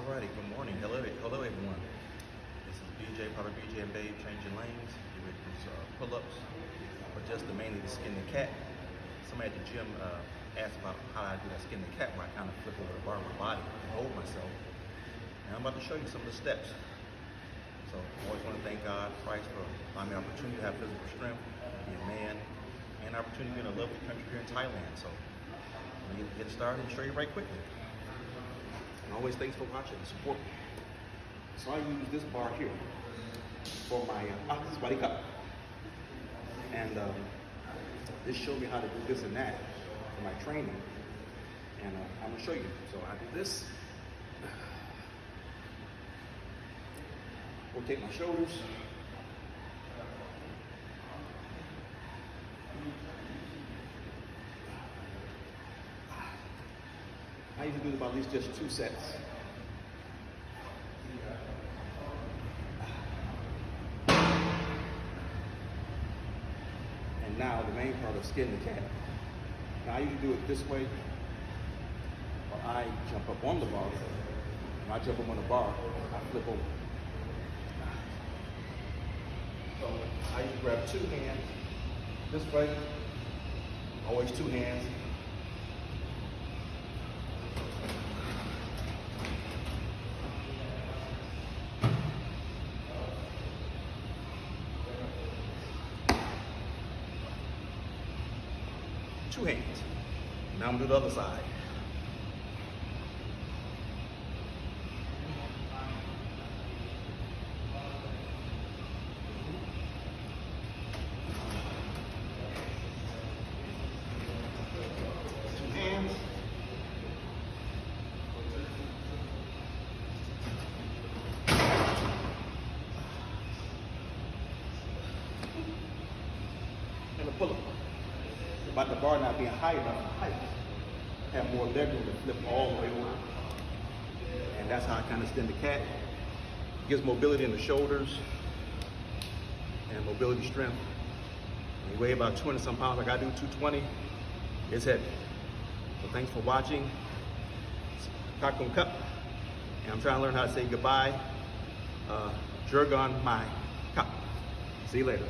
Alrighty, good morning. Hello everyone. This is BJ, part of BJ and Babe Changing Lanes. You ready for some pull-ups, or just mainly the skin the cat. Somebody at the gym asked about how I do that skin the cat, where I kind of flip over the bar of my body and hold myself. And I'm about to show you some of the steps. So I always want to thank God, Christ, for allowing me the opportunity to have physical strength, be a man, and the opportunity to be in a lovely country here in Thailand. So I'm going to get started and show you right quickly. And always thanks for watching and support me. So I use this bar here for my sweaty cup. And this showed me how to do this and that for my training. And I'm going to show you. So I do this. Rotate my shoulders. I usually do about at least just 2 sets. And now the main part of skin the cat. Now I usually do it this way, or I jump up on the bar. When I jump up on the bar, I flip over. So I usually grab 2 hands this way, always 2 hands. Two hands. Now I'm gonna do the other side. Two hands. And a pull-up. About the bar not being high enough to height, have more leg room to flip all the way over. And that's how I kind of skin the cat. It gives mobility in the shoulders and mobility strength. When you weigh about 20 some pounds, like I do 220, it's heavy. So thanks for watching. Kakung Cup. And I'm trying to learn how to say goodbye. Jurgon my cup. See you later.